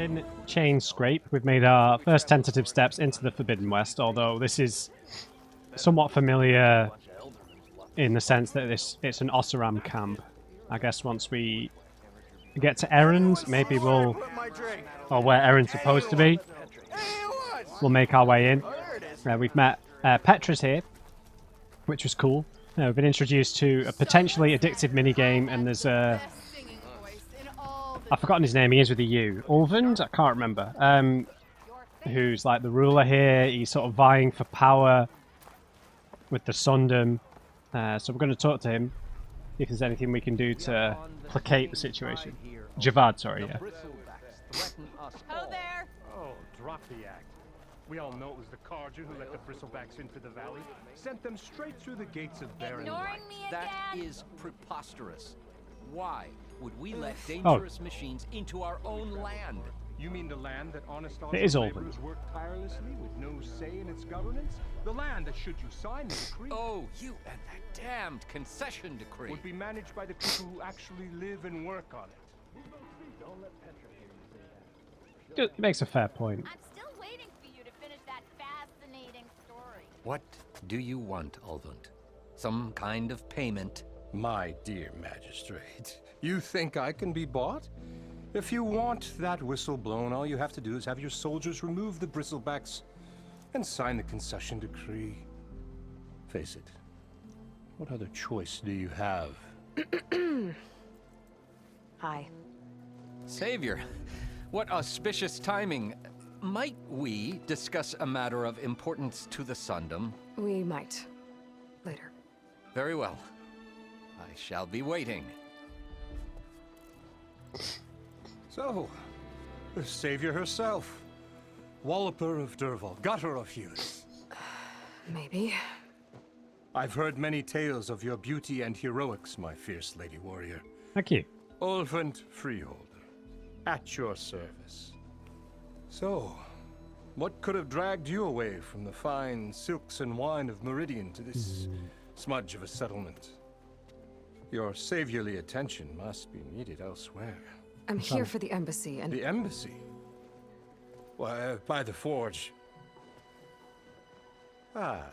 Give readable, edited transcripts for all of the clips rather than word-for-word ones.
in Chain Scrape. We've made our first tentative steps into the Forbidden West, although this is somewhat familiar in the sense that it's an Ossuram camp. I guess once we get to Erend, maybe we'll... or where Erend's supposed to be, we'll make our way in. We've met Petra's here, which was cool. We've been introduced to a potentially addictive minigame, and there's a... I've forgotten his name, he is with a U. Ulvund? I can't remember. Who's like the ruler here. He's sort of vying for power with the Sundom. So we're going to talk to him, see if there's anything we can do to placate the situation. Javad, sorry, yeah. Hello there! Oh, drop the act. We all know it was the Carja who let the bristlebacks into the valley, sent them straight through the gates of Baron. Ignoring me again? That is preposterous. Why would we let dangerous machines into our own land? You mean the land that honest It is laborers work tirelessly with no say in its governance? The land that, should you sign the decree, Oh, you and that damned concession decree. would be managed by the people who actually live and work on it. Don't let Petra hear you say that. It makes a fair point. I'm still waiting for you to finish that fascinating story. What do you want, Ulvund? Some kind of payment? My dear magistrate, you think I can be bought? If you want that whistle blown, all you have to do is have your soldiers remove the bristlebacks and sign the concession decree. Face it, what other choice do you have? Hi. Savior, what auspicious timing. Might we discuss a matter of importance to the Sundom? We might. Later. Very well. I shall be waiting. So, the savior herself. Walloper of Derval, gutter of Hughes. Maybe. I've heard many tales of your beauty and heroics, my fierce lady warrior. Thank you. Ulvund Freeholder, at your service. So, what could have dragged you away from the fine silks and wine of Meridian to this smudge of a settlement? Your saviorly attention must be needed elsewhere. I'm here for the embassy and... The embassy? Why, by the forge. Ah.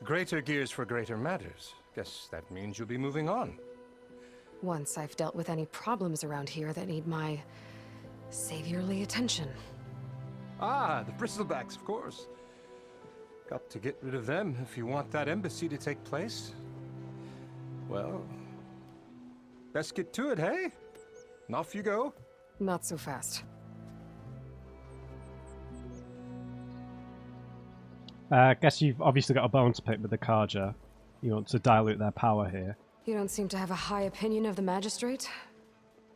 Greater gears for greater matters. Guess that means you'll be moving on. Once I've dealt with any problems around here that need my... saviorly attention. Ah, the bristlebacks, of course. Got to get rid of them if you want that embassy to take place. Well, let's get to it, hey? And off you go. Not so fast. Guess you've obviously got a bone to pick with the Karja. You want to dilute their power here. You don't seem to have a high opinion of the magistrate?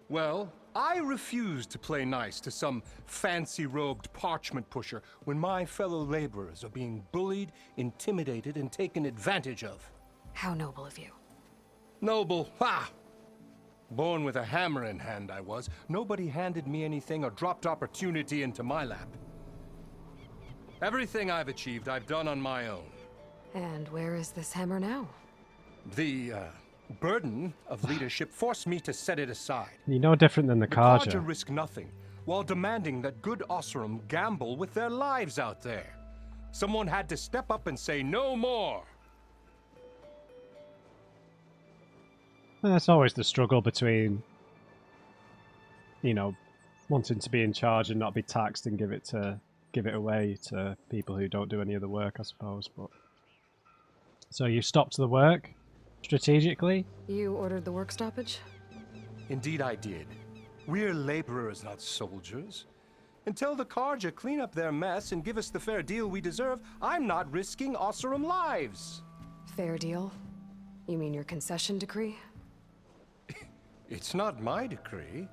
Well, I refuse to play nice to some fancy-robed parchment pusher when my fellow laborers are being bullied, intimidated, and taken advantage of. How noble of you. Noble, ha! Born with a hammer in hand, I was. Nobody handed me anything or dropped opportunity into my lap. Everything I've achieved, I've done on my own. And where is this hammer now? The, burden of leadership forced me to set it aside. You're no different than the Karja Karja. risk nothing, while demanding that good Ossuram gamble with their lives out there. Someone had to step up and say no more. That's always the struggle between, you know, wanting to be in charge and not be taxed and give it away to people who don't do any of the work, I suppose. But so you stopped the work strategically? You ordered the work stoppage? Indeed I did. We're laborers, not soldiers. Until the Karja clean up their mess and give us the fair deal we deserve, I'm not risking Ossuram lives. Fair deal? You mean your concession decree? It's not my decree.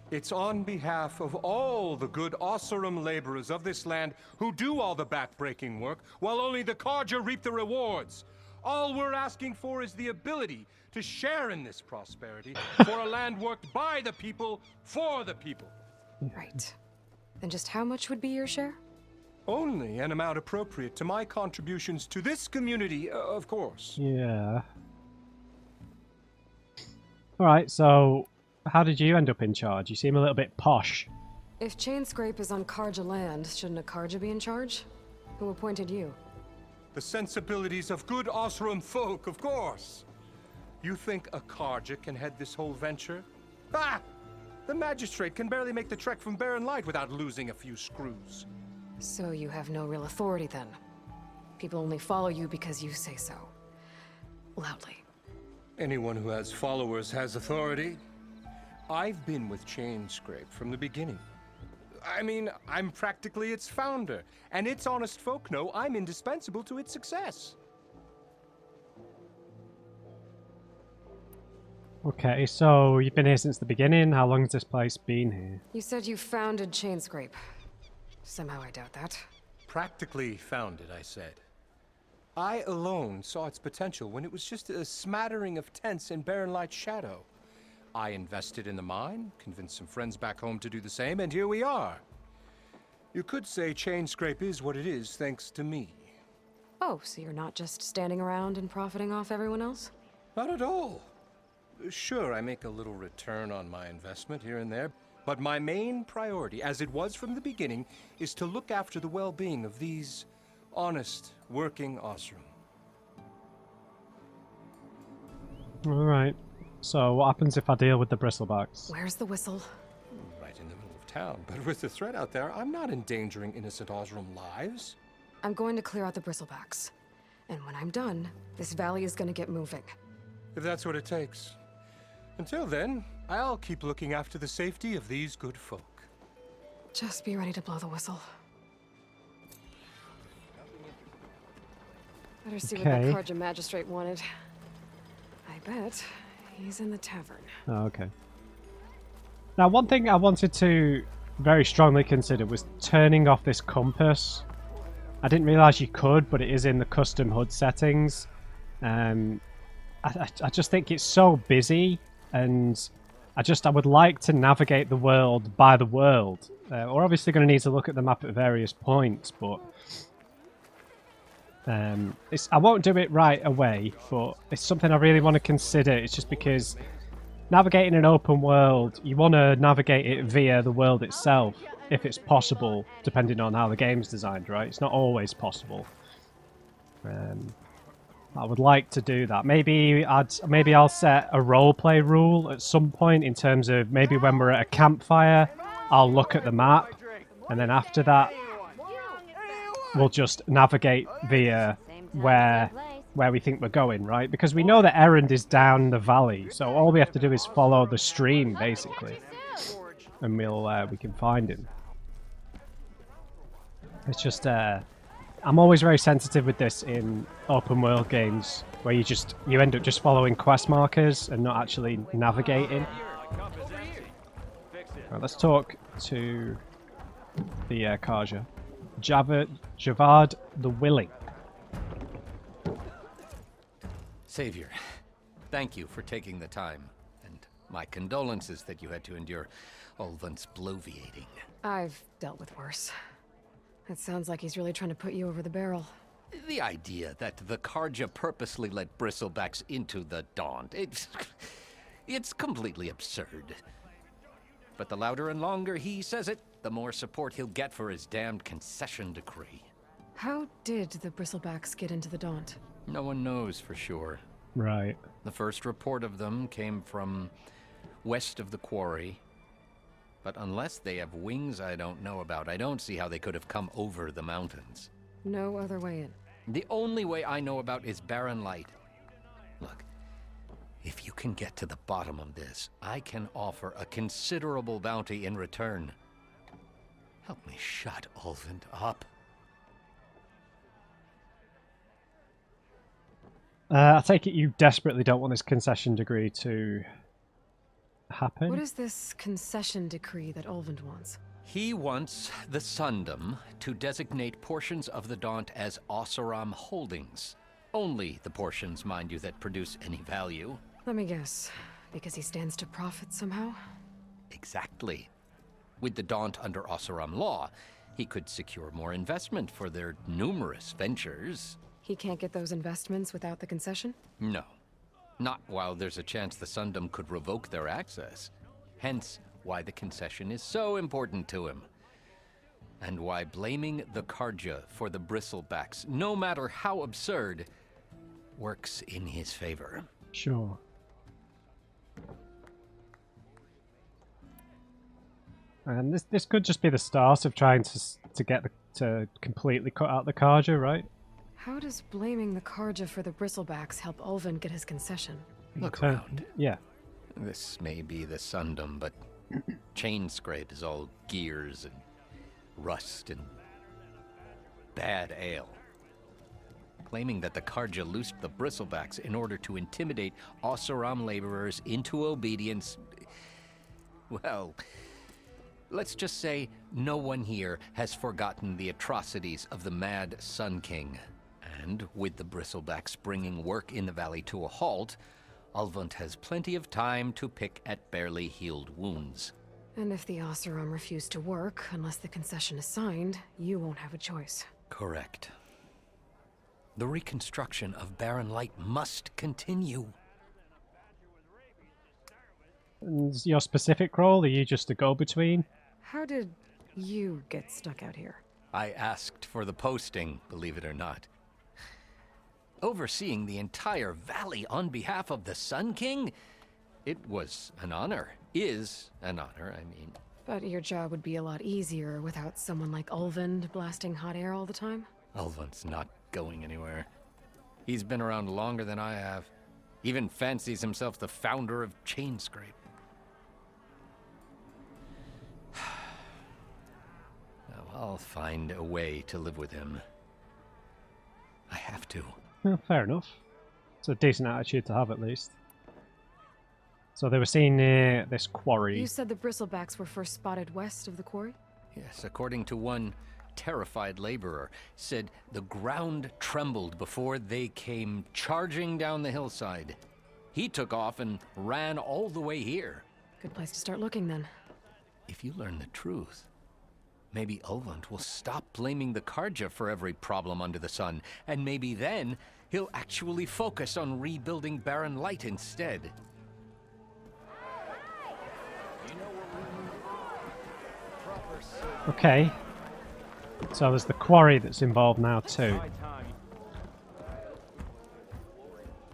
It's on behalf of all the good Ossuram laborers of this land who do all the back-breaking work, while only the Karja reap the rewards. All we're asking for is the ability to share in this prosperity for a land worked by the people, for the people. Right. And just how much would be your share? Only an amount appropriate to my contributions to this community, of course. Yeah. Alright, so how did you end up in charge? You seem a little bit posh. If Chainscrape is on Karja land, shouldn't a Karja be in charge? Who appointed you? The sensibilities of good Oseram folk, of course. You think a Karja can head this whole venture? Ah! The magistrate can barely make the trek from Barren Light without losing a few screws. So you have no real authority then? People only follow you because you say so. Loudly. Anyone who has followers has authority. I've been with Chainscrape from the beginning. I mean, I'm practically its founder, and its honest folk know I'm indispensable to its success. Okay, so you've been here since the beginning. How long has this place been here? You said you founded Chainscrape. Somehow I doubt that. Practically founded, I said. I alone saw its potential when it was just a smattering of tents in Barren Light's shadow. I invested in the mine, convinced some friends back home to do the same, and here we are. You could say Chainscrape is what it is thanks to me. Oh, so you're not just standing around and profiting off everyone else? Not at all. Sure, I make a little return on my investment here and there, but my main priority, as it was from the beginning, is to look after the well-being of these honest, working Oseram. Alright. So what happens if I deal with the bristlebacks? Where's the whistle? Right in the middle of town, but with the threat out there, I'm not endangering innocent Oseram lives. I'm going to clear out the bristlebacks. And when I'm done, this valley is going to get moving. If that's what it takes. Until then, I'll keep looking after the safety of these good folk. Just be ready to blow the whistle. Better see what that Okay. Karja magistrate wanted. I bet he's in the tavern. Oh, okay. Now, one thing I wanted to very strongly consider was turning off this compass. I didn't realise you could, but it is in the custom HUD settings. I just think it's so busy, and I would like to navigate the world by the world. We're obviously going to need to look at the map at various points, but I won't do it right away, but it's something I really want to consider. It's just because navigating an open world, you want to navigate it via the world itself, if it's possible, depending on how the game's designed, right? It's not always possible. I would like to do that. Maybe I'll set a roleplay rule at some point in terms of maybe when we're at a campfire, I'll look at the map, and then after that, we'll just navigate via where we think we're going, right? Because we know that Erend is down the valley, so all we have to do is follow the stream, basically, and we can find him. It's just I'm always very sensitive with this in open world games, where you end up just following quest markers and not actually navigating. Right, let's talk to the Karja. Javad the Willing. Savior, thank you for taking the time, and my condolences that you had to endure Ulvund's bloviating. I've dealt with worse. It sounds like he's really trying to put you over the barrel. The idea that the Karja purposely let bristlebacks into the Daunt, it's completely absurd. But the louder and longer he says it, the more support he'll get for his damned concession decree. How did the bristlebacks get into the Daunt? No one knows for sure. Right. The first report of them came from west of the quarry. But unless they have wings I don't know about, I don't see how they could have come over the mountains. No other way in. The only way I know about is Barren Light. Look, if you can get to the bottom of this, I can offer a considerable bounty in return. Help me shut Ulvund up. I take it you desperately don't want this concession degree to happen? What is this concession decree that Ulvund wants? He wants the Sundom to designate portions of the Daunt as Oseram holdings. Only the portions, mind you, that produce any value. Let me guess. Because he stands to profit somehow? Exactly. With the Daunt under Oseram law, he could secure more investment for their numerous ventures. He can't get those investments without the concession? No. Not while there's a chance the Sundom could revoke their access. Hence, why the concession is so important to him. And why blaming the Karja for the bristlebacks, no matter how absurd, works in his favor. Sure. And this could just be the start of trying to get to completely cut out the Karja, right? How does blaming the Karja for the bristlebacks help Ulvin get his concession? Look around. Yeah. This may be the Sundom, but chain scrape is all gears and rust and bad ale. Claiming that the Karja loosed the bristlebacks in order to intimidate Oseram laborers into obedience, well, let's just say no one here has forgotten the atrocities of the Mad Sun King. And with the bristlebacks bringing work in the valley to a halt, Ulvund has plenty of time to pick at barely healed wounds. And if the Oseram refuse to work, unless the concession is signed, you won't have a choice. Correct. The reconstruction of Barren Light must continue. And your specific role? Are you just a go-between? How did you get stuck out here? I asked for the posting, believe it or not. Overseeing the entire valley on behalf of the Sun King? It was an honor. Is an honor, I mean. But your job would be a lot easier without someone like Ulvund blasting hot air all the time? Ulvund's not going anywhere. He's been around longer than I have. Even fancies himself the founder of Chainscrape. Well, I'll find a way to live with him. I have to. Well, fair enough. It's a decent attitude to have, at least. So they were seen near this quarry. You said the bristlebacks were first spotted west of the quarry? Yes, according to one terrified laborer, said the ground trembled before they came charging down the hillside. He took off and ran all the way here. Good place to start looking, then. If you learn the truth, maybe Ulvund will stop blaming the Karja for every problem under the sun, and maybe then he'll actually focus on rebuilding Barren Light instead. Okay. So there's the quarry that's involved now too.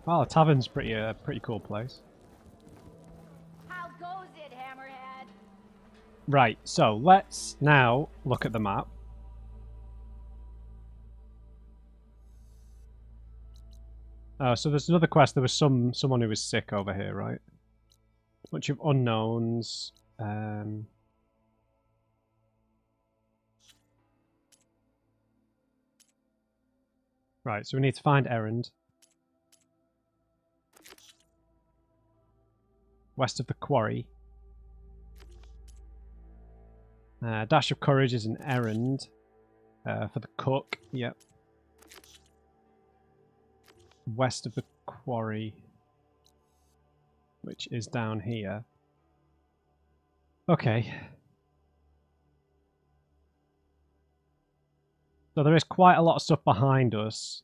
Well, the tavern's pretty cool place. How goes it, Hammerhead? Right, so let's now look at the map. So there's another quest. There was someone who was sick over here, right? Bunch of unknowns. Right, so we need to find Erend. West of the quarry. Dash of courage is an Erend. For the cook, yep. West of the quarry, which is down here. Okay. So there is quite a lot of stuff behind us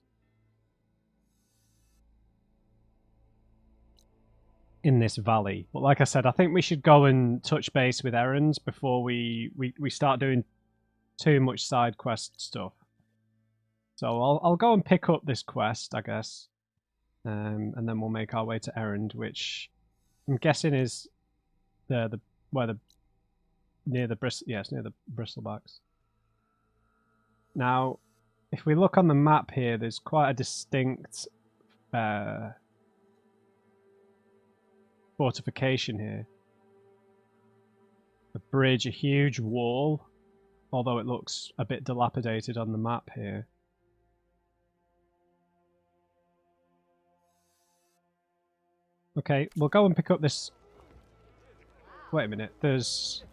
in this valley. But like I said, I think we should go and touch base with Erend before we start doing too much side quest stuff. So I'll go and pick up this quest, I guess. And then we'll make our way to Erend, which I'm guessing is near the bristlebacks. Now, if we look on the map here, there's quite a distinct fortification here. A bridge, a huge wall, although it looks a bit dilapidated on the map here. Okay, we'll go and pick up this... Wait a minute, there's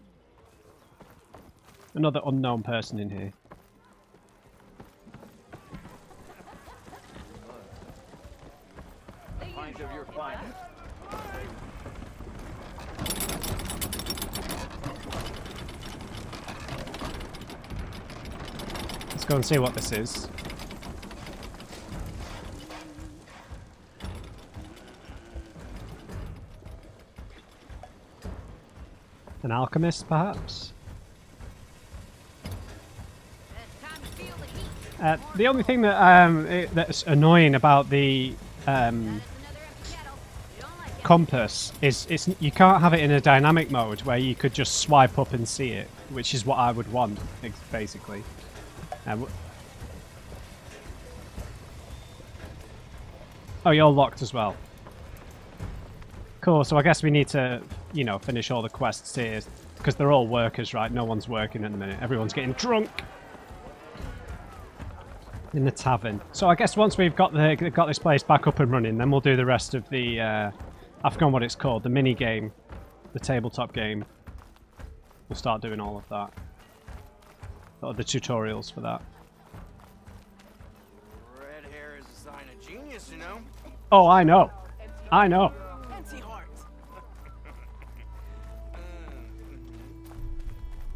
another unknown person in here. Let's go and see what this is. An alchemist, perhaps? The only thing that that's annoying about the compass is you can't have it in a dynamic mode where you could just swipe up and see it, which is what I would want, basically. Oh, you're locked as well. Cool, so I guess we need to, you know, finish all the quests here, because they're all workers, right? No one's working at the minute. Everyone's getting drunk in the tavern. So I guess once we've got this place back up and running, then we'll do the rest of the, I forgot what it's called, the mini game, the tabletop game. We'll start doing all of that. Or the tutorials for that. Red hair is a sign of genius, you know? Oh, I know. I know.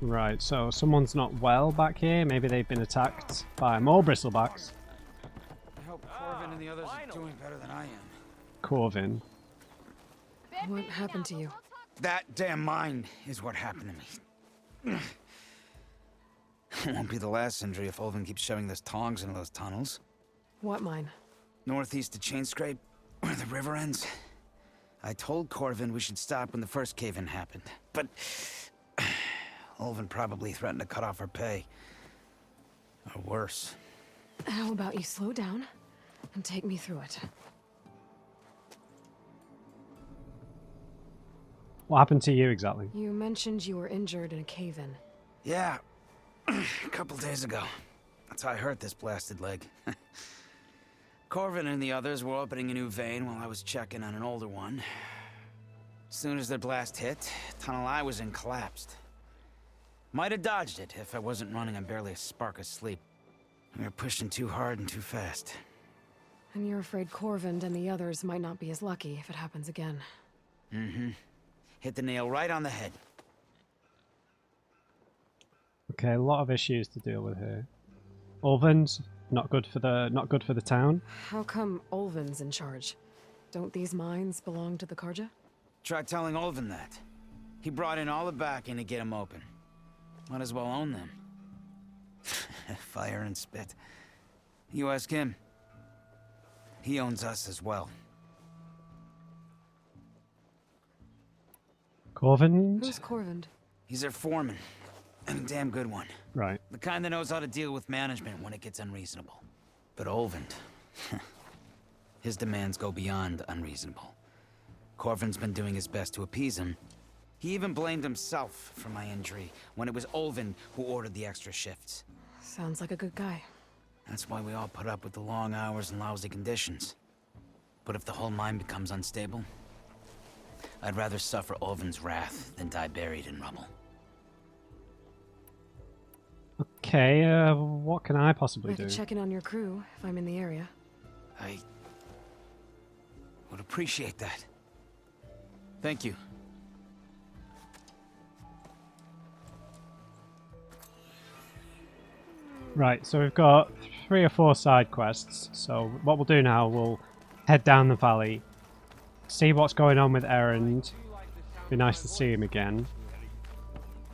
Right, so someone's not well back here. Maybe they've been attacked by more bristlebacks. I hope Corvin and the others are doing better than I am. Corvin. What happened to you? That damn mine is what happened to me. It won't be the last injury if Ulvin keeps shoving those tongs into those tunnels. What mine? Northeast of Chainscrape, where the river ends. I told Corvin we should stop when the first cave-in happened, but Ulvin probably threatened to cut off our pay. Or worse. How about you slow down and take me through it? What happened to you exactly? You mentioned you were injured in a cave-in. Yeah, a couple days ago. That's how I hurt this blasted leg. Corvin and the others were opening a new vein while I was checking on an older one. As soon as their blast hit, the tunnel I was in collapsed. Might have dodged it if I wasn't running on barely a spark of sleep. We were pushing too hard and too fast. And you're afraid Corvin and the others might not be as lucky if it happens again. Mm-hmm. Hit the nail right on the head. Okay, a lot of issues to deal with here. Ulvin's not good for the town. How come Ulvin's in charge? Don't these mines belong to the Karja? Try telling Ulvin that. He brought in all the backing to get them open. Might as well own them. Fire and spit. You ask him. He owns us as well. Corvin? Who's Corvin? He's their foreman. And a damn good one. Right. The kind that knows how to deal with management when it gets unreasonable. But Ulvin, his demands go beyond unreasonable. Corvin's been doing his best to appease him. He even blamed himself for my injury when it was Ulvin who ordered the extra shifts. Sounds like a good guy. That's why we all put up with the long hours and lousy conditions. But if the whole mine becomes unstable, I'd rather suffer Ulvin's wrath than die buried in rubble. Okay, what can I possibly I do? could check in on your crew if I'm in the area. I would appreciate that. Thank you. Right, so we've got 3 or 4 side quests. So what we'll do now, we'll head down the valley, see what's going on with Erend. Be nice to see him again.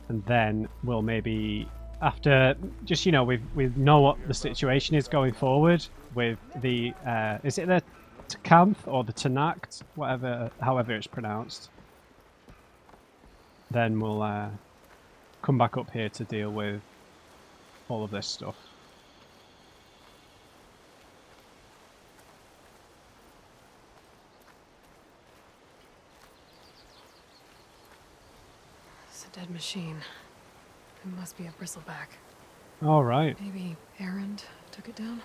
And then we'll maybe, after, just, you know, we know what the situation is going forward with the, is it the Takanth or the Tanact? Whatever, however it's pronounced. Then we'll come back up here to deal with all of this stuff. It's a dead machine. It must be a bristleback. All right. Maybe Erend took it down?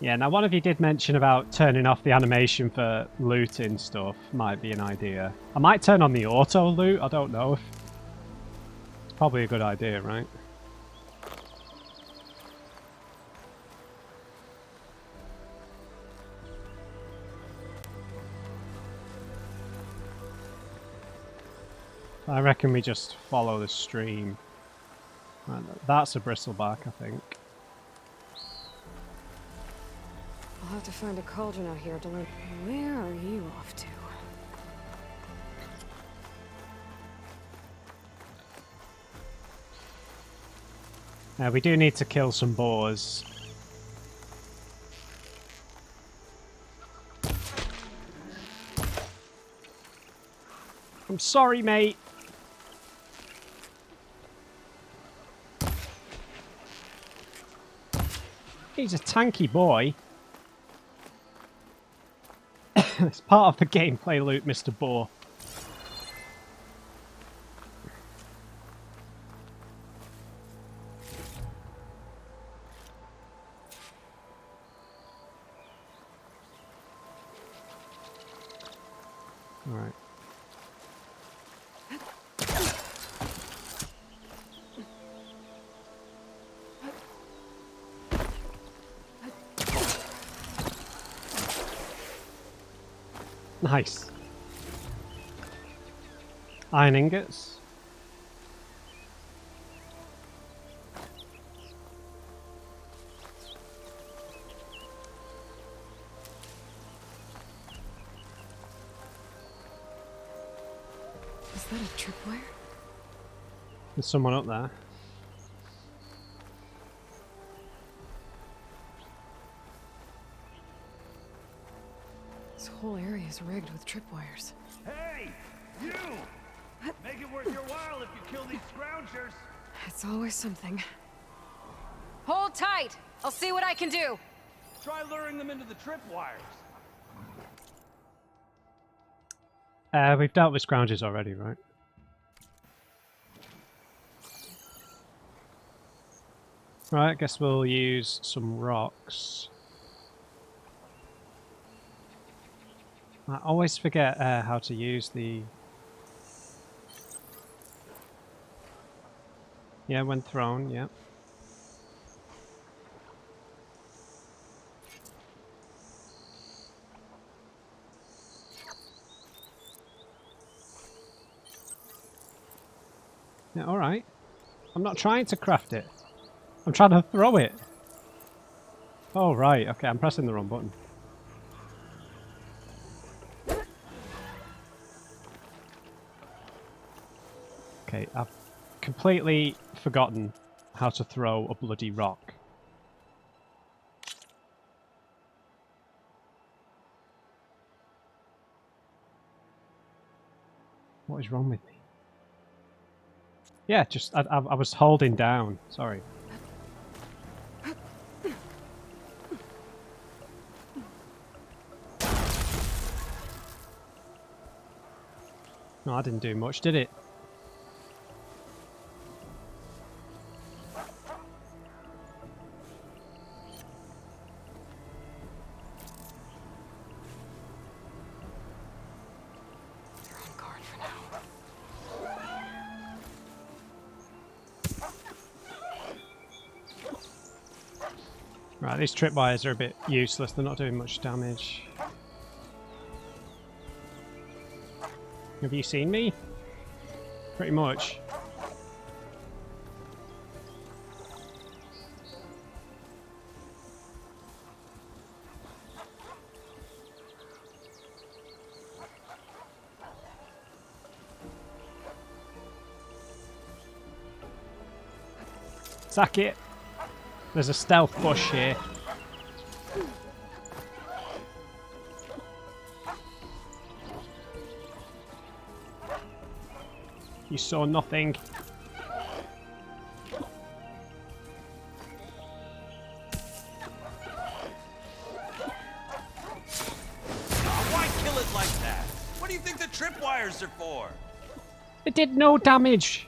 Yeah, now one of you did mention about turning off the animation for looting stuff. Might be an idea. I might turn on the auto loot, I don't know. It's probably a good idea, right? I reckon we just follow the stream. Right, that's a bristleback, I think. I'll have to find a cauldron out here to learn. Where are you off to? We do need to kill some boars. I'm sorry, mate. He's a tanky boy. It's part of the gameplay loop, Mr. Boar. Alright. Nice. Iron ingots. Is that a tripwire? There's someone up there. This whole area is rigged with tripwires. Hey! You! Make it worth your while if you kill these scroungers! It's always something. Hold tight! I'll see what I can do! Try luring them into the tripwires. We've dealt with scroungers already, right? Right, I guess we'll use some rocks. I always forget how to use the... Yeah, when thrown, yeah. Yeah, alright. I'm not trying to craft it. I'm trying to throw it. Oh, right. Okay, I'm pressing the wrong button. Okay, I've completely forgotten how to throw a bloody rock. What is wrong with me? Yeah, just I was holding down. Sorry. No, I didn't do much, did it? They're on guard for now. Right, these tripwires are a bit useless. They're not doing much damage. Have you seen me? Pretty much. Sack it. There's a stealth bush here. You saw nothing. Why kill it like that? What do you think the tripwires are for? It did no damage.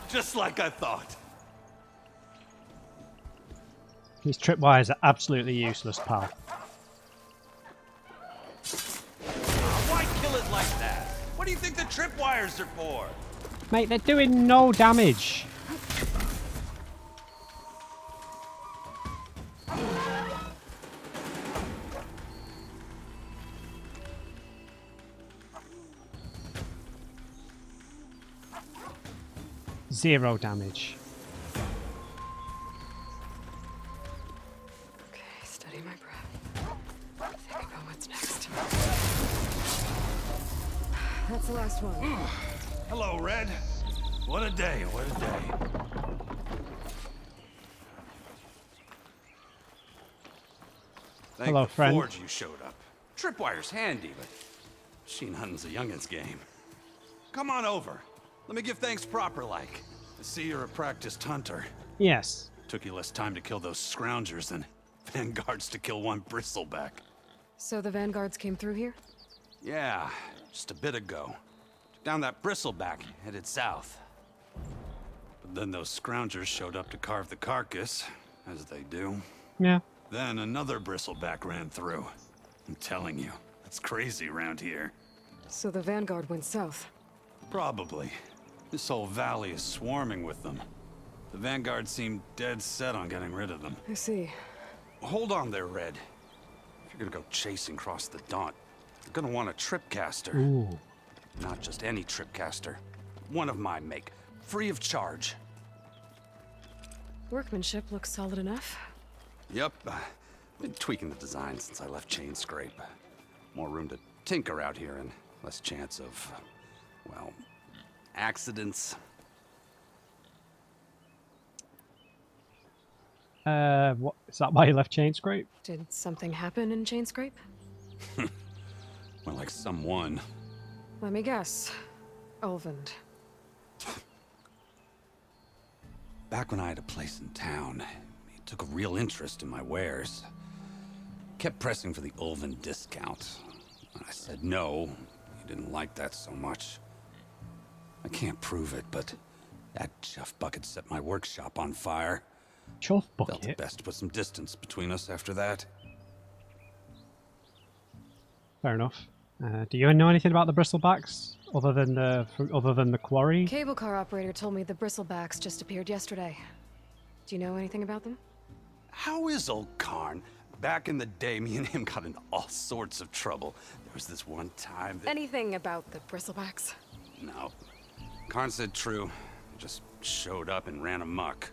Just like I thought. These tripwires are absolutely useless, pal. Why kill it like that? What do you think the tripwires are for? Mate, they're doing no damage. Zero damage. Okay, steady my breath. Think about what's next. That's the last one. Hello, Red. What a day, what a day. Thank Hello, the friend. Forge you showed up. Tripwire's handy, but machine hunting's a youngin's game. Come on over. Let me give thanks proper like. I see you're a practiced hunter. Yes. Took you less time to kill those scroungers than vanguards to kill one bristleback. So the vanguards came through here? Yeah, just a bit ago. Took down that bristleback, headed south. But then those scroungers showed up to carve the carcass, as they do. Yeah. Then another bristleback ran through. I'm telling you, it's crazy around here. So the vanguard went south. Probably. This whole valley is swarming with them. The vanguard seemed dead set on getting rid of them. I see. Hold on there, Red. If you're gonna go chasing across the Daunt, you're gonna want a tripcaster. Ooh. Not just any tripcaster. One of my make, free of charge. Workmanship looks solid enough. Yep, been tweaking the design since I left Chain Scrape. More room to tinker out here and less chance of, well, accidents. What is that? Why you left Chain Scrape? Did something happen in Chain Scrape? Well, like someone. Let me guess. Ulvund. Back when I had a place in town, he took a real interest in my wares. Kept pressing for the Ulvund discount. I said no. He didn't like that so much. I can't prove it, but that chuff bucket set my workshop on fire. Chuff Felt it bucket. best to put some distance between us after that. Fair enough. Do you know anything about the bristlebacks other than the quarry? Cable car operator told me the bristlebacks just appeared yesterday. Do you know anything about them? How is old Karn? Back in the day, me and him got into all sorts of trouble. There was this one time that... Anything about the bristlebacks? No. Karn said true. Just showed up and ran amok.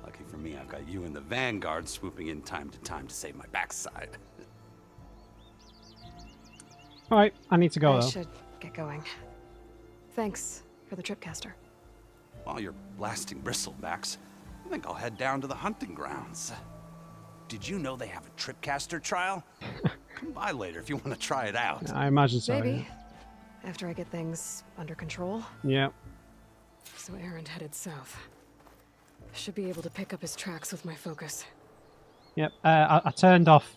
Lucky for me, I've got you and the Vanguard swooping in time to save my backside. Alright, I need to go I though. should get going. Thanks for the tripcaster. While you're blasting bristlebacks, I think I'll head down to the hunting grounds. Did you know they have a tripcaster trial? Come by later if you want to try it out. I imagine so. Maybe. After I get things under control. Yeah. So Erend headed south. Should be able to pick up his tracks with my focus. Yep. I turned off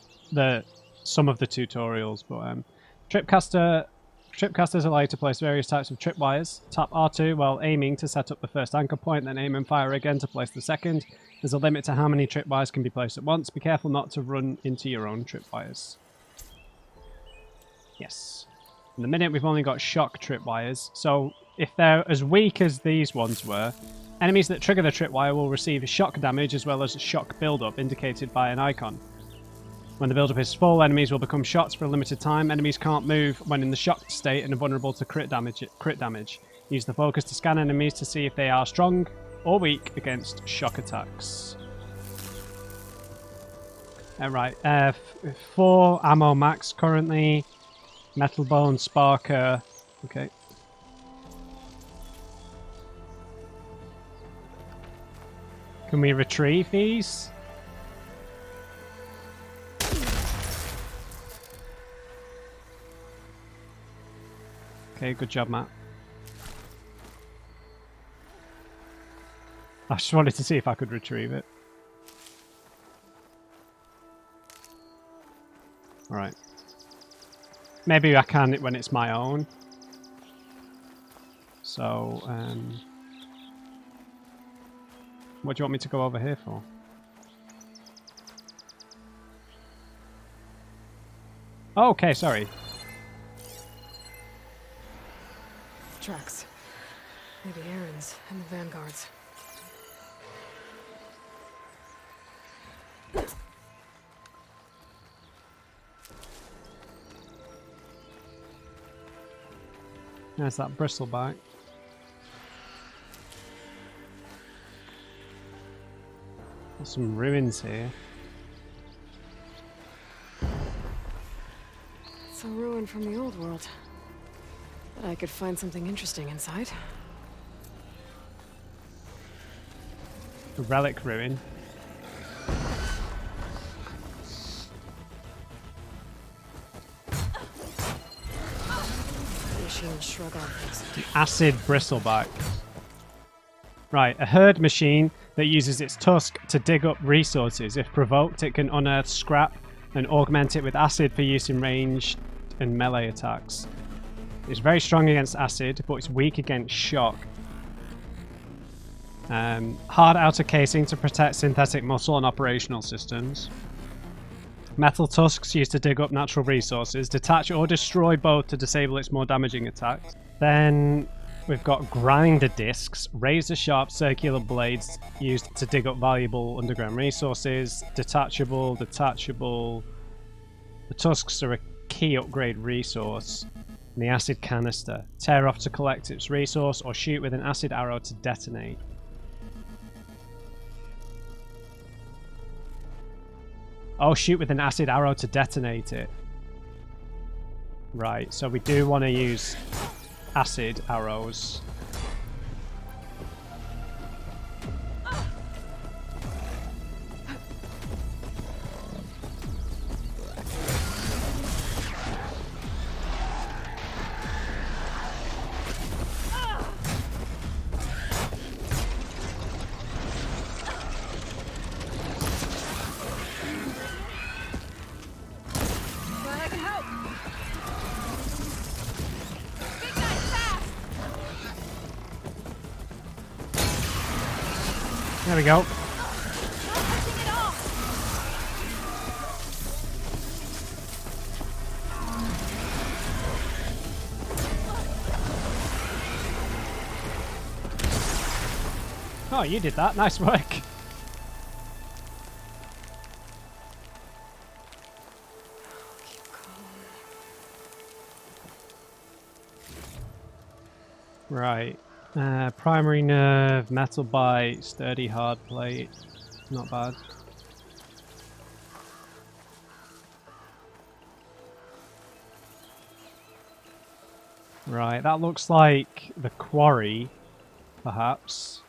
some of the tutorials, but tripcasters allow you to place various types of tripwires. Tap R2 while aiming to set up the first anchor point, then aim and fire again to place the second. There's a limit to how many tripwires can be placed at once. Be careful not to run into your own tripwires. Yes. In the minute we've only got shock tripwires, so if they're as weak as these ones were, enemies that trigger the tripwire will receive shock damage as well as shock buildup indicated by an icon. When the buildup is full, enemies will become shocked for a limited time. Enemies can't move when in the shocked state and are vulnerable to crit damage. Use the focus to scan enemies to see if they are strong or weak against shock attacks. Alright, 4 ammo max currently. Metal Bone, Sparker. Okay. Can we retrieve these? Okay, good job, Matt. I just wanted to see if I could retrieve it. Alright. Maybe I can when it's my own. So, what do you want me to go over here for? Oh, okay, sorry. Tracks. Maybe Erend's and the vanguards. There's that bristleback. There's some ruins here. It's a ruin from the old world. Bet I could find something interesting inside. A relic ruin. Machine shrug off. Acid bristleback. Right, a herd machine that uses its tusk to dig up resources. If provoked, it can unearth scrap and augment it with acid for use in ranged and melee attacks. It's very strong against acid, but it's weak against shock. Hard outer casing to protect synthetic muscle and operational systems. Metal tusks used to dig up natural resources. Detach or destroy both to disable its more damaging attacks. Then we've got grinder discs, razor-sharp circular blades used to dig up valuable underground resources. Detachable. The tusks are a key upgrade resource. And the acid canister. Tear off to collect its resource or shoot with an acid arrow to detonate. Oh, shoot with an acid arrow to detonate it. Right, so we do want to use acid arrows. There we go. Oh, you did that. Nice work. Right. Primary nerve, metal bite, sturdy hard plate. Not bad. Right, that looks like the quarry, perhaps.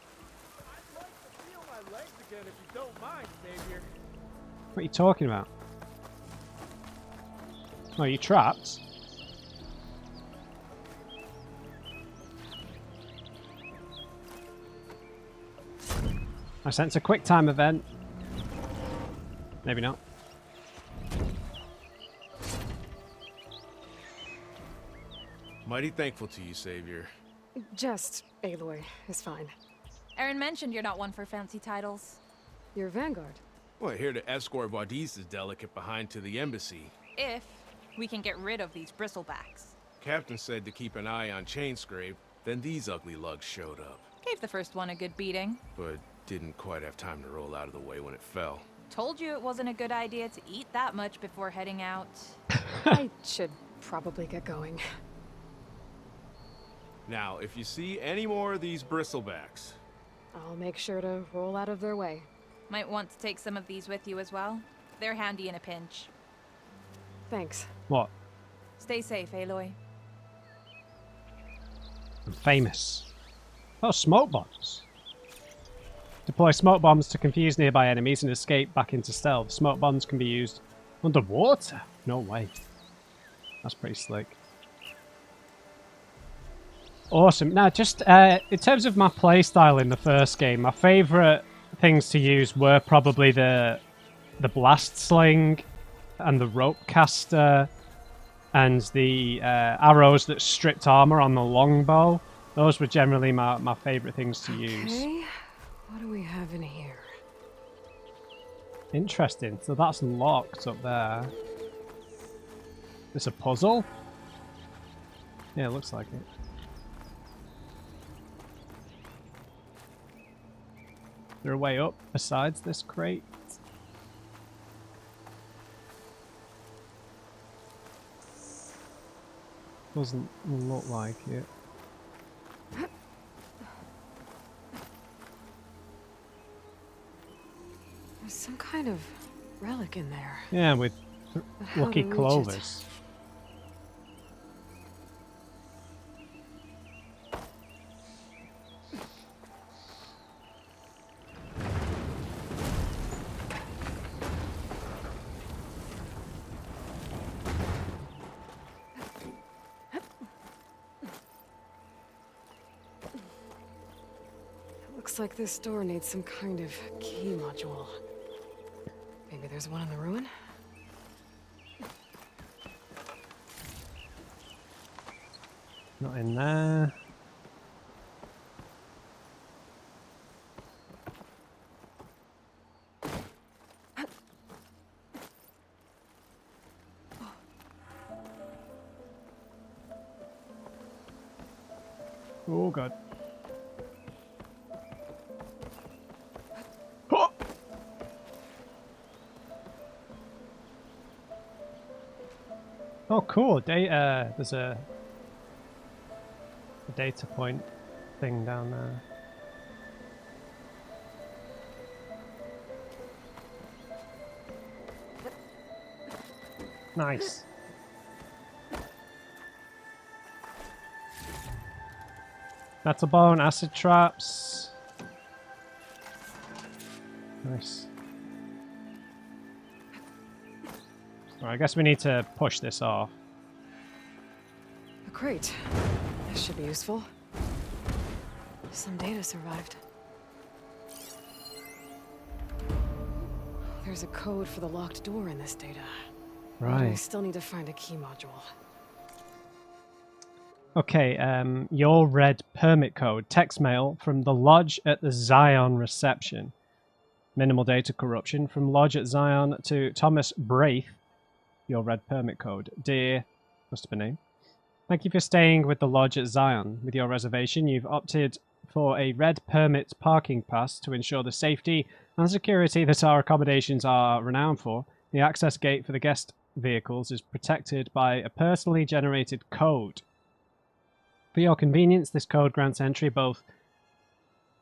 What are you talking about? Oh, you trapped? I sense a quick time event. Maybe not. Mighty thankful to you, Savior. Just Aloy is fine. Erend mentioned you're not one for fancy titles. You're vanguard. Well, here to escort Wadiz's delicate behind to the embassy. If we can get rid of these bristlebacks. Captain said to keep an eye on Chainscrape, then these ugly lugs showed up. Gave the first one a good beating. But didn't quite have time to roll out of the way when it fell. Told you it wasn't a good idea to eat that much before heading out. I should probably get going. Now, if you see any more of these bristlebacks... I'll make sure to roll out of their way. Might want to take some of these with you as well. They're handy in a pinch. Thanks. What? Stay safe, Aloy. I'm famous. Oh, smoke bombs. Deploy smoke bombs to confuse nearby enemies and escape back into stealth. Smoke bombs can be used underwater. No way. That's pretty slick. Awesome. Now, just in terms of my playstyle in the first game, my favourite things to use were probably the blast sling and the rope caster and the arrows that stripped armor on the longbow. Those were generally my favourite things to use. Okay, what do we have in here? Interesting. So that's locked up there. It's a puzzle? Yeah, it looks like it. there a way up besides this crate? Doesn't look like it. There's some kind of relic in there. Yeah, with But how lucky to reach it? clovers. Looks like this door needs some kind of key module. Maybe there's one in the ruin? Not in there. Oh god. Oh! Oh cool, data, there's a data point thing down there. Nice. Metal bone, acid traps. Nice. Alright, I guess we need to push this off. A crate. This should be useful. Some data survived. There's a code for the locked door in this data. But I Right. still need to find a key module. Okay, your red permit code. Text mail from the lodge at the Zion reception. Minimal data corruption from lodge at Zion to Thomas Braith. Your red permit code. Dear, must have been name. Thank you for staying with the lodge at Zion. With your reservation, you've opted for a red permit parking pass to ensure the safety and security that our accommodations are renowned for. The access gate for the guest vehicles is protected by a personally generated code. For your convenience, this code grants entry both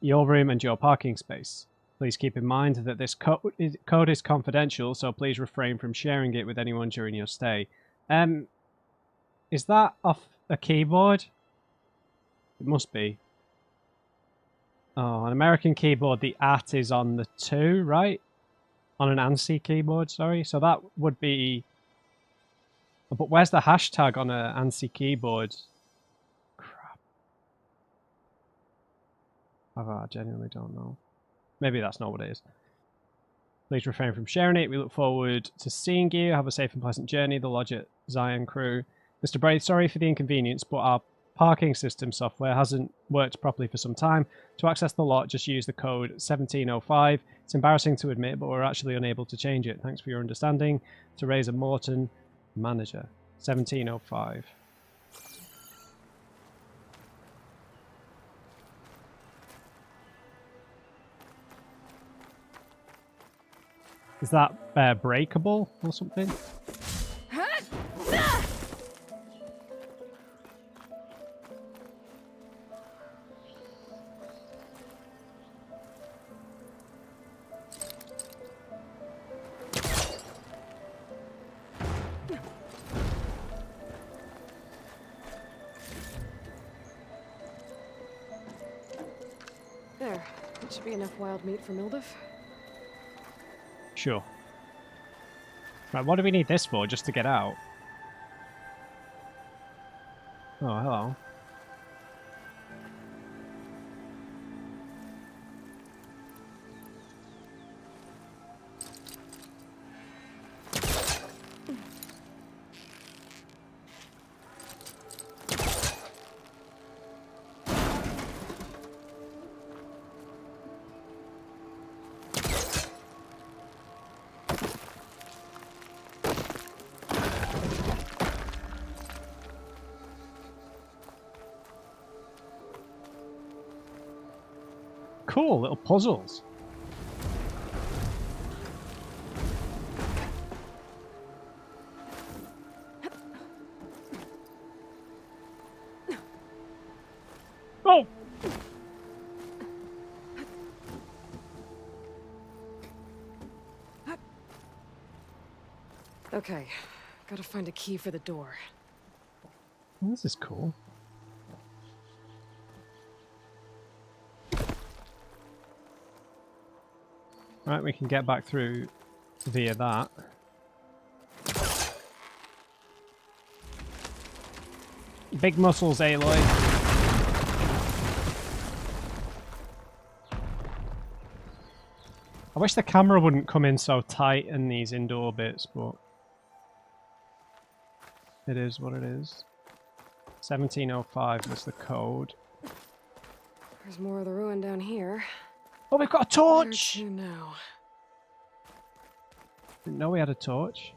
your room and your parking space. Please keep in mind that this code is confidential, so please refrain from sharing it with anyone during your stay. Is that off a keyboard? It must be. Oh, an American keyboard, the @ is on the 2, right? On an ANSI keyboard, sorry. So that would be... But where's the hashtag on an ANSI keyboard? Crap. I genuinely don't know. Maybe that's not what it is. Please refrain from sharing it. We look forward to seeing you. Have a safe and pleasant journey. The lodge at Zion crew. Mr. Braith, sorry for the inconvenience, but our parking system software hasn't worked properly for some time. To access the lot, just use the code 1705. It's embarrassing to admit, but we're actually unable to change it. Thanks for your understanding. To Razor Morton, manager. 1705. Is that breakable or something? There. That should be enough wild meat for Mildif. Sure. Right, what do we need this for? Just to get out? Oh, hello. Cool, little puzzles. Oh! Okay, gotta find a key for the door. This is cool. Right, we can get back through via that. Big muscles, Aloy. I wish the camera wouldn't come in so tight in these indoor bits, but it is what it is. 1705 was the code. There's more of the ruin down here. Oh, we've got a torch! Where to now? Didn't know we had a torch.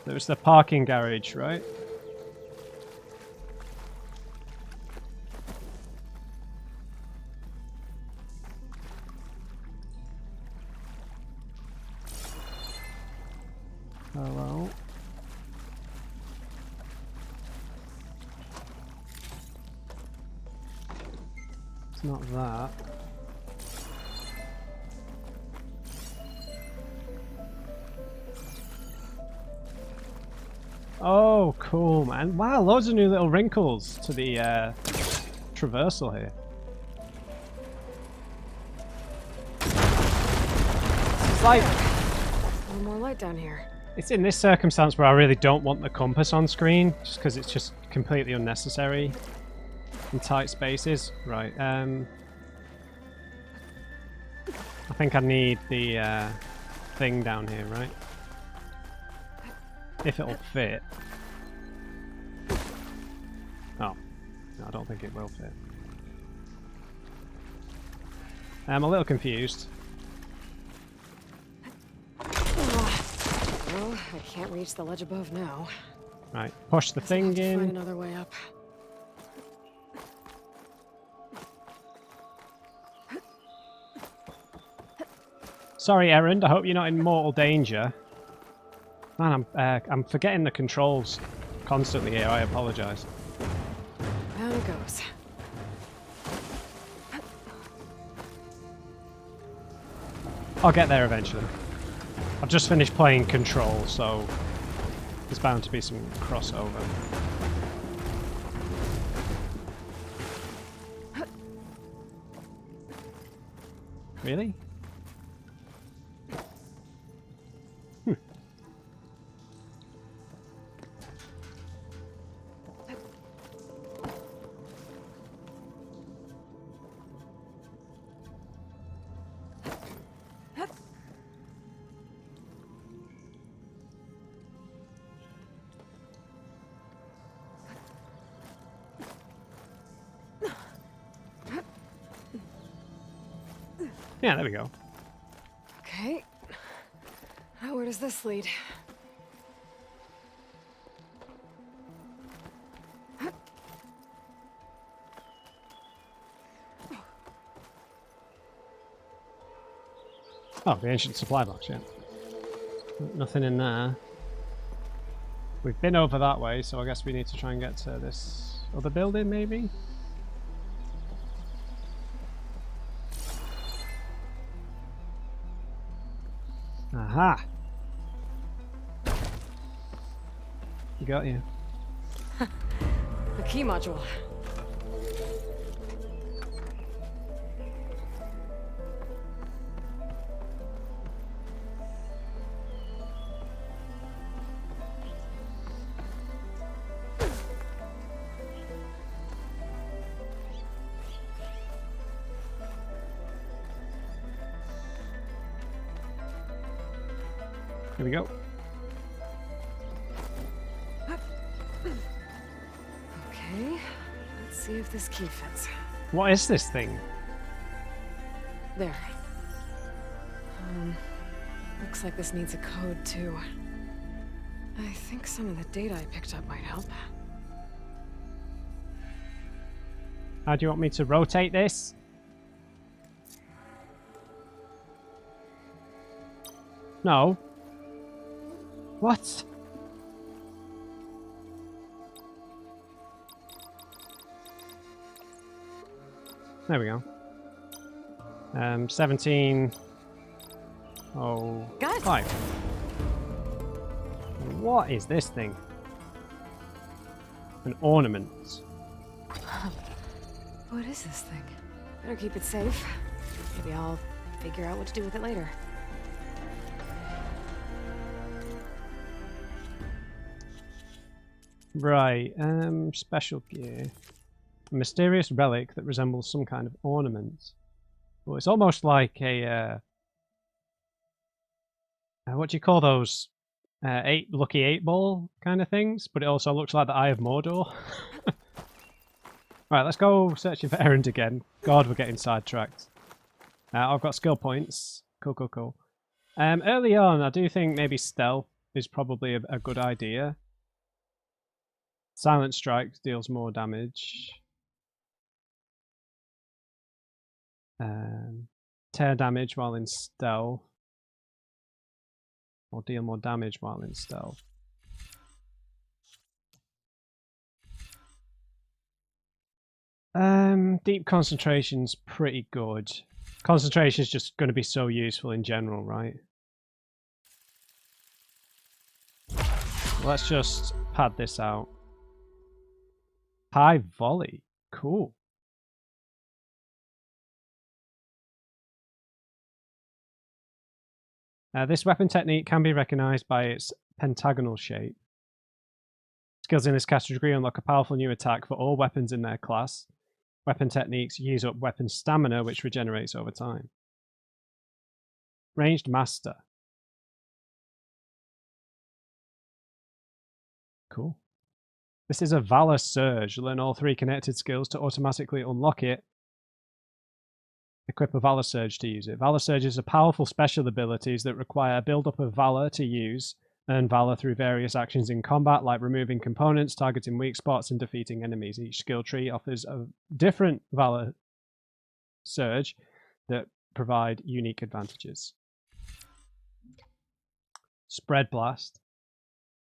It was the parking garage, right? Hello. It's not that. Oh, cool, man. Wow, loads of new little wrinkles to the traversal here. It's like... A little more light down here. It's in this circumstance where I really don't want the compass on screen, just because it's just completely unnecessary in tight spaces. Right, I think I need the thing down here, right? If it'll fit. Oh, no, I don't think it will fit. I'm a little confused. Well, I can't reach the ledge above now. Right, push the Guess I'll have thing to find in. another way up. Sorry, Erend, I hope you're not in mortal danger. Man, I'm forgetting the controls constantly here. I apologise. Down it goes. I'll get there eventually. I've just finished playing Control, so there's bound to be some crossover. Really? Yeah, there we go. Okay. Now where does this lead? Oh, the ancient supply box, yeah. Nothing in there. We've been over that way, so I guess we need to try and get to this other building, maybe? Aha! You got you. The key module. Here we go. Okay, let's see if this key fits. What is this thing? There. Looks like this needs a code too. I think some of the data I picked up might help. How do you want me to rotate this? No. What? There we go. 17. Oh, Got it. 5. What is this thing? An ornament. What is this thing? Better keep it safe. Maybe I'll figure out what to do with it later. Right, special gear. A mysterious relic that resembles some kind of ornament. Well, it's almost like a what do you call those? Lucky 8-ball kind of things, but it also looks like the Eye of Mordor. Right, let's go searching for Erend again. God, we're getting sidetracked. I've got skill points. Cool. Early on, I do think maybe stealth is probably a good idea. Silent Strike deals more damage. Tear damage while in stealth. Or deal more damage while in stealth. Deep concentration's pretty good. Concentration's just going to be so useful in general, right? Let's just pad this out. High volley. Cool. This weapon technique can be recognized by its pentagonal shape. Skills in this category unlock a powerful new attack for all weapons in their class. Weapon techniques use up weapon stamina, which regenerates over time. Ranged Master. Cool. This is a Valor Surge. Learn all 3 connected skills to automatically unlock it. Equip a Valor Surge to use it. Valor Surges are powerful special abilities that require a build-up of Valor to use. Earn Valor through various actions in combat, like removing components, targeting weak spots, and defeating enemies. Each skill tree offers a different Valor Surge that provide unique advantages. Spread Blast.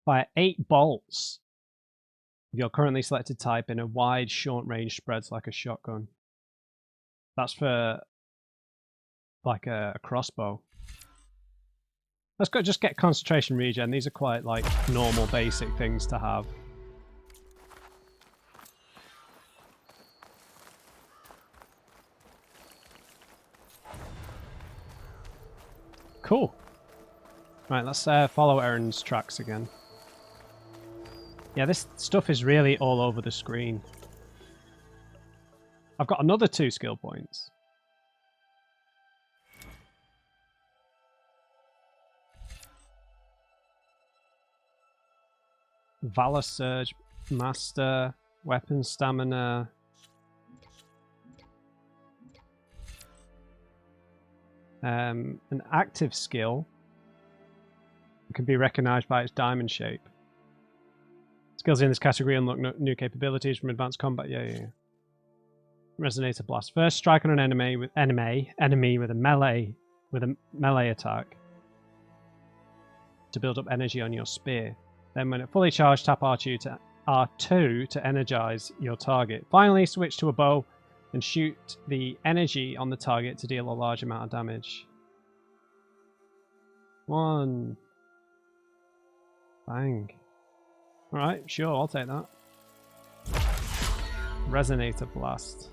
Fire 8 bolts of your currently selected type in a wide, short-range spreads like a shotgun. That's for like a crossbow. Let's go just get concentration regen. These are quite like normal basic things to have. Cool. Right, let's follow Erend's tracks again. Yeah, this stuff is really all over the screen. I've got another 2 skill points. Valor Surge, Master, Weapon Stamina. An active skill can be recognized by its diamond shape. Skills in this category unlock new capabilities from advanced combat. Yeah. Resonator Blast. First, strike on an enemy with a melee attack to build up energy on your spear. Then, when it fully charged, tap R2 to energize your target. Finally, switch to a bow and shoot the energy on the target to deal a large amount of damage. 1. Bang. Alright, sure, I'll take that. Resonator Blast.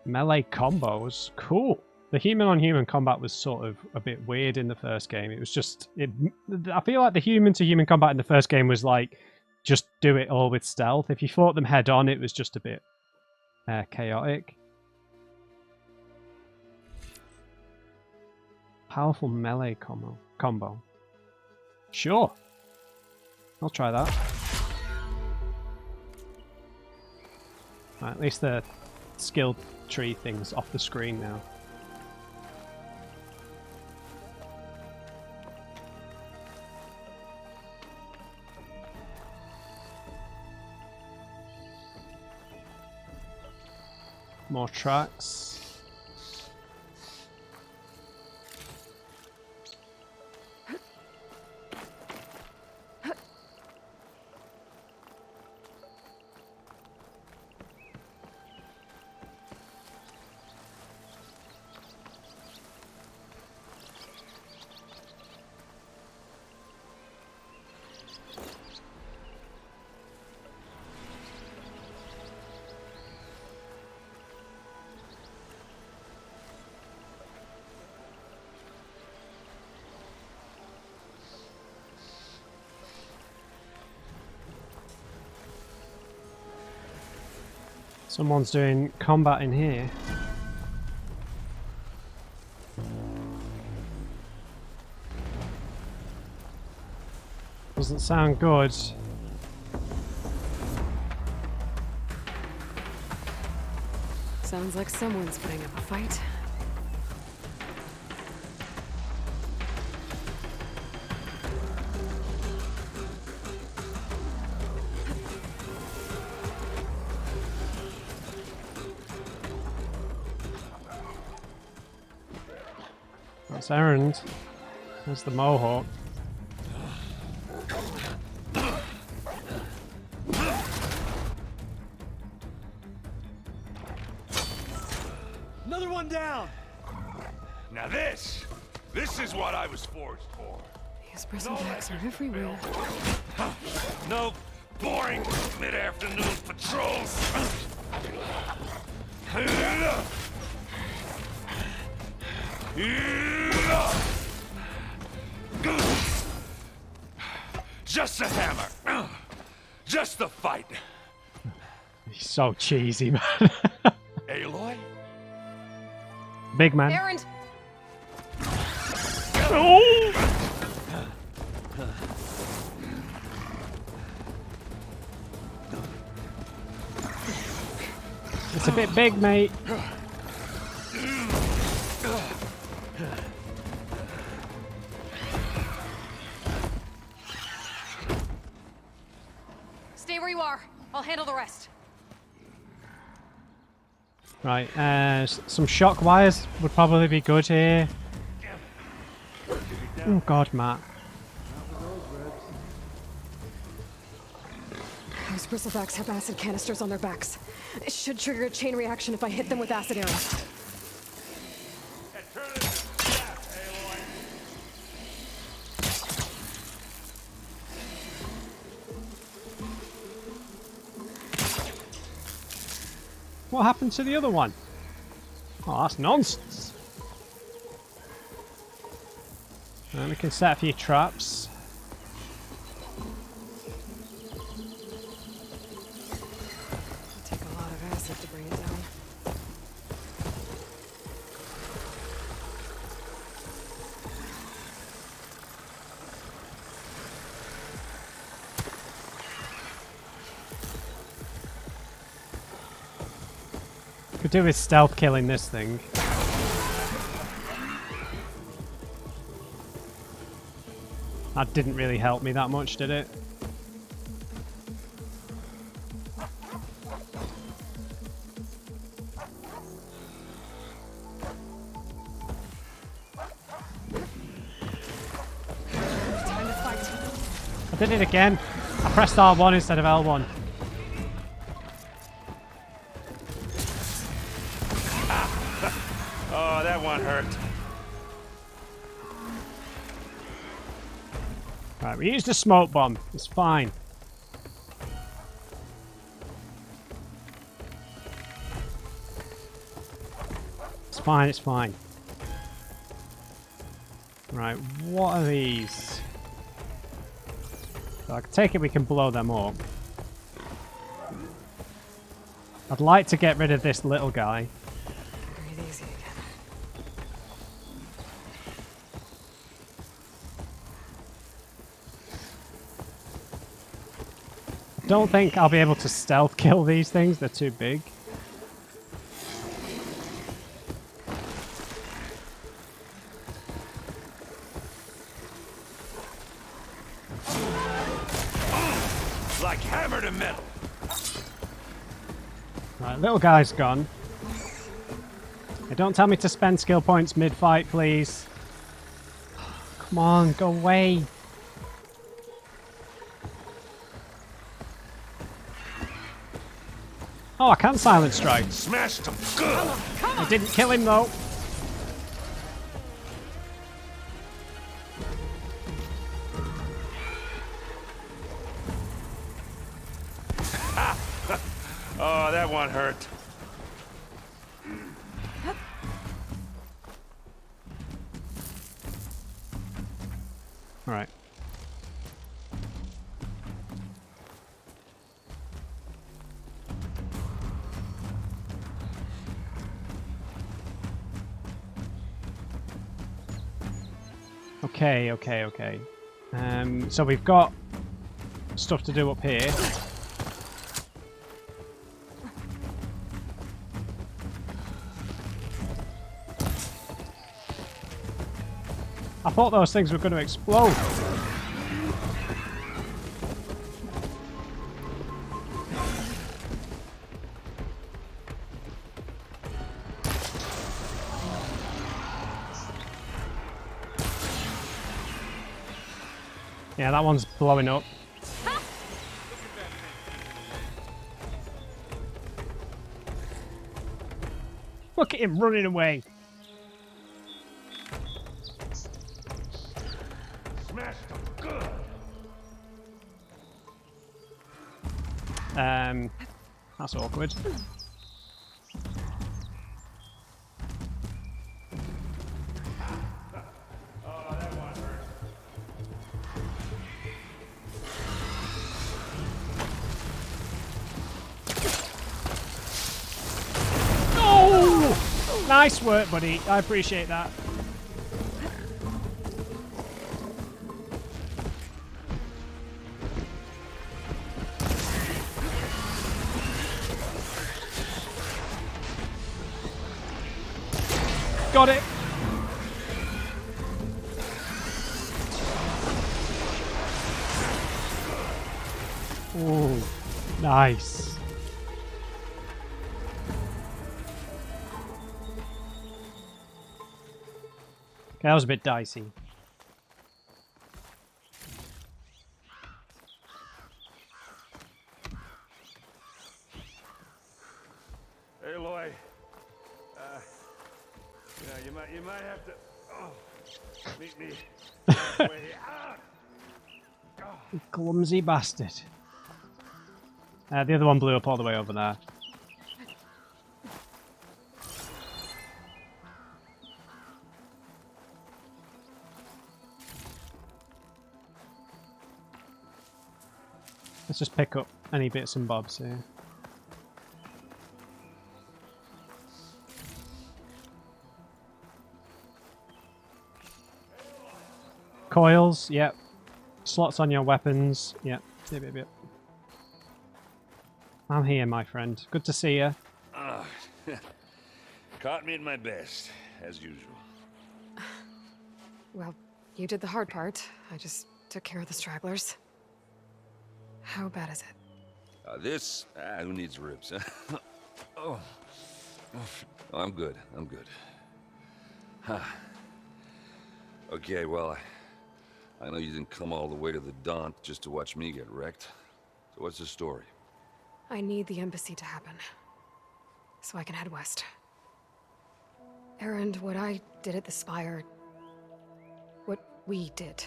Melee combos. Cool. The human-on-human combat was sort of a bit weird in the first game. It was just... I feel like the human-to-human combat in the first game was like, just do it all with stealth. If you fought them head-on, it was just a bit chaotic. Powerful melee combo. Sure. I'll try that. Right, at least the skill tree thing's off the screen now. More tracks. Someone's doing combat in here. Doesn't sound good. Sounds like someone's putting up a fight. That's Erend. There's the Mohawk. Another one down! Now this is what I was forged for. These bristlebacks are everywhere. No boring mid-afternoon patrols. Just a hammer. Just the fight. He's so cheesy, man. Aloy? Big man. Erend! Oh! It's a bit big, mate. Stay where you are. I'll handle the rest. Right, some shock wires would probably be good here. Oh god, Matt. Those bristlebacks have acid canisters on their backs. It should trigger a chain reaction if I hit them with acid arrows. What happened to the other one? Oh, that's nonsense. And we can set a few traps. It'll take a lot of acid to bring it down. Could do with stealth killing this thing. That didn't really help me that much, did it? Time to fight. I did it again. I pressed R1 instead of L1. Oh, that one hurt. Right, we used a smoke bomb. It's fine. It's fine, it's fine. Right, what are these? So I take it we can blow them up. I'd like to get rid of this little guy. Breathe easy again. Don't think I'll be able to stealth kill these things. They're too big. Like hammer to metal. Right, little guy's gone. Hey, don't tell me to spend skill points mid-fight, please. Come on, go away. Oh, I can silent strike. Smashed him good. I didn't kill him though. Oh, that one hurt. All right. Okay, okay, okay. So we've got stuff to do up here. I thought those things were going to explode. Yeah, that one's blowing up. Look at him running away. Smashed them good. That's awkward. Oh! Nice work, buddy. I appreciate that. Got it. Oh, nice. Okay, that was a bit dicey. Aloy, you might have to meet me halfway. Clumsy bastard. The other one blew up all the way over there. Let's just pick up any bits and bobs here. Coils, yep. Slots on your weapons, yep. Yep. I'm here, my friend. Good to see you. Caught me at my best, as usual. Well, you did the hard part. I just took care of the stragglers. How bad is it? Who needs ribs, huh? Oh, I'm good. Huh. Okay, well, I know you didn't come all the way to the Daunt just to watch me get wrecked. So what's the story? I need the embassy to happen, so I can head west. Erend, what I did at the Spire, what we did,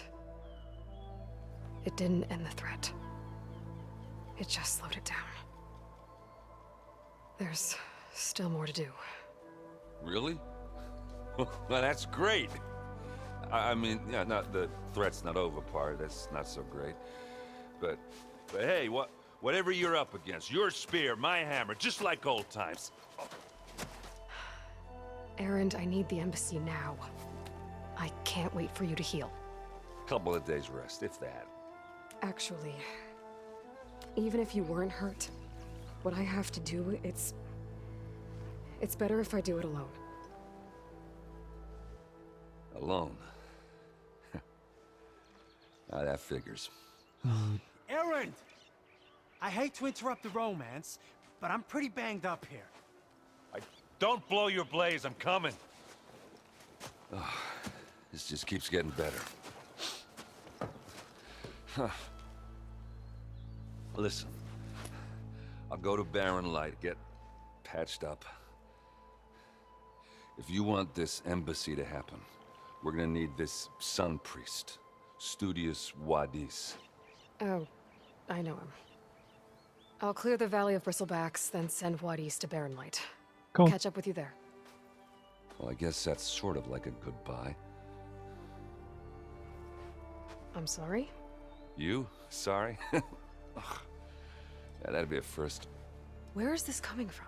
it didn't end the threat. It just slowed it down. There's still more to do. Really? Well, that's great. I mean, yeah, not the threat's not over part. That's not so great. But hey, whatever you're up against, your spear, my hammer, just like old times. Erend, I need the embassy now. I can't wait for you to heal. Couple of days rest, if that. Actually, even if you weren't hurt, what I have to do, it's better if I do it alone. Alone? Now that figures. Erend! I hate to interrupt the romance, but I'm pretty banged up here. Don't blow your blaze, I'm coming. Oh, this just keeps getting better. Huh. Listen, I'll go to Barren Light, get patched up. If you want this embassy to happen, we're gonna need this sun priest, Studius Wadis. Oh, I know him. I'll clear the Valley of Bristlebacks, then send Wadis to Barren Light. Cool. Catch up with you there. Well, I guess that's sort of like a goodbye. I'm sorry? You? Sorry? Ugh. Yeah, that'd be a first. Where is this coming from?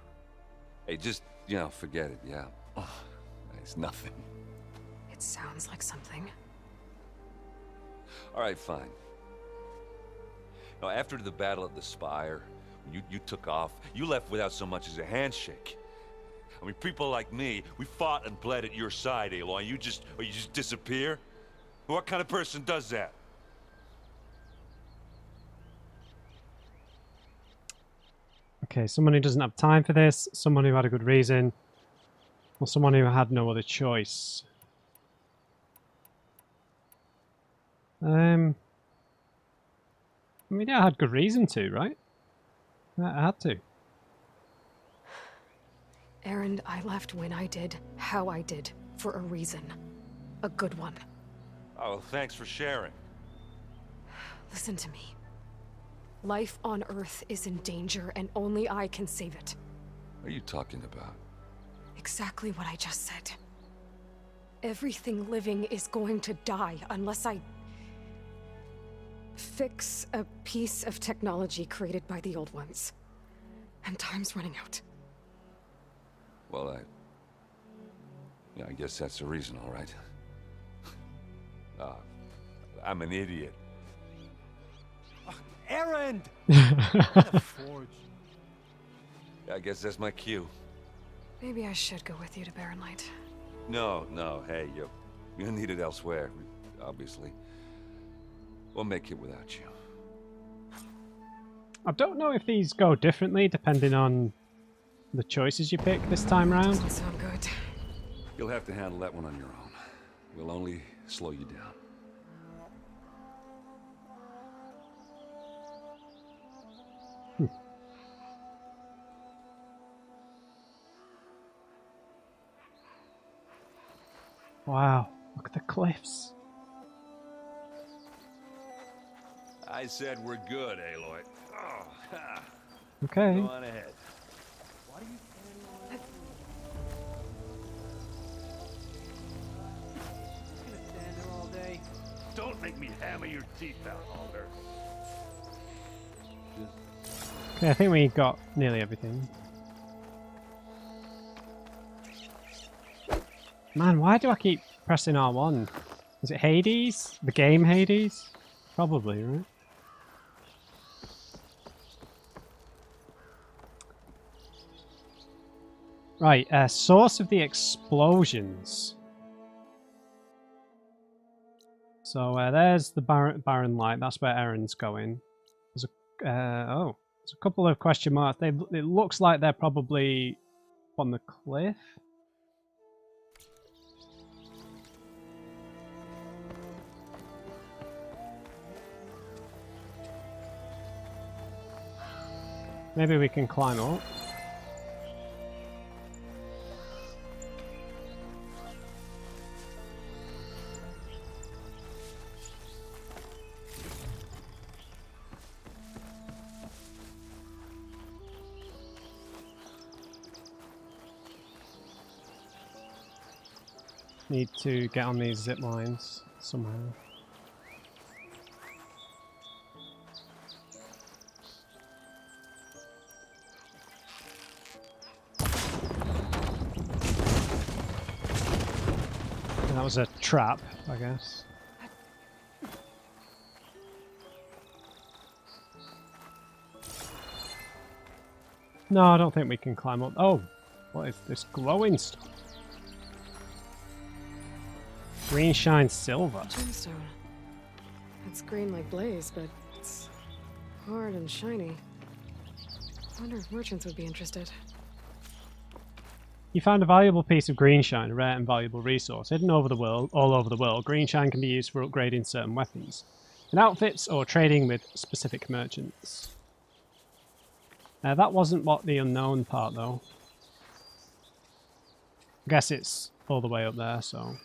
Hey, just, forget it, yeah. Ugh. It's nothing. It sounds like something. All right, fine. Now, after the Battle of the Spire, when you took off, you left without so much as a handshake. I mean, people like me, we fought and bled at your side, Aloy. You just disappear? What kind of person does that? Okay, someone who doesn't have time for this, someone who had a good reason, or someone who had no other choice. I mean, I had good reason to, right? I had to. Erend, I left when I did, how I did, for a reason. A good one. Oh, well, thanks for sharing. Listen to me. Life on Earth is in danger, and only I can save it. What are you talking about? Exactly what I just said. Everything living is going to die unless I fix a piece of technology created by the old ones. And time's running out. Well, I guess that's the reason, all right. I'm an idiot. Erend! Forge. I guess that's my cue. Maybe I should go with you to Barren Light. No, hey, you're needed elsewhere, obviously. We'll make it without you. I don't know if these go differently depending on the choices you pick this time round. Doesn't sound good. You'll have to handle that one on your own. We'll only slow you down. Wow, look at the cliffs. I said we're good, Aloy. Oh, ha. Okay. Go on ahead. Why do you gonna stand there all day? Don't make me hammer your teeth out, Alder. Okay, I think we got nearly everything. Man, why do I keep pressing R1? Is it Hades? The game Hades? Probably, right? Right, source of the explosions. So there's the Barren Light. That's where Erend's going. There's there's a couple of question marks. It looks like they're probably on the cliff. Maybe we can climb up. Need to get on these zip lines somehow. That was a trap, I guess. No, I don't think we can climb up. Oh, what is this glowing stuff? Green shine silver. Gemstone. It's green like blaze, but it's hard and shiny. I wonder if merchants would be interested. You found a valuable piece of green shine, a rare and valuable resource. Hidden over the world, all over the world, green shine can be used for upgrading certain weapons, in outfits or trading with specific merchants. That wasn't what the unknown part, though. I guess it's all the way up there, so...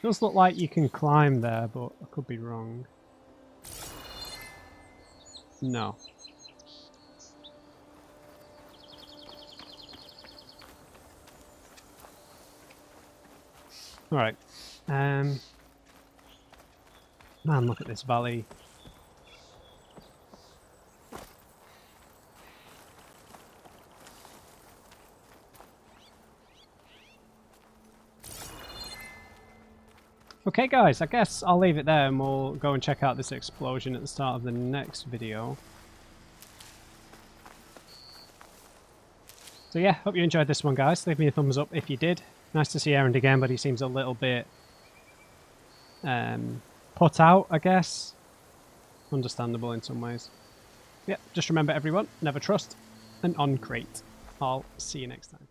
Does look like you can climb there, but I could be wrong. No. Alright. Man, look at this valley. Okay guys, I guess I'll leave it there and we'll go and check out this explosion at the start of the next video. So yeah, hope you enjoyed this one guys. Leave me a thumbs up if you did. Nice to see Erend again, but he seems a little bit put out, I guess. Understandable in some ways. Yeah, just remember everyone, never trust and uncrate. I'll see you next time.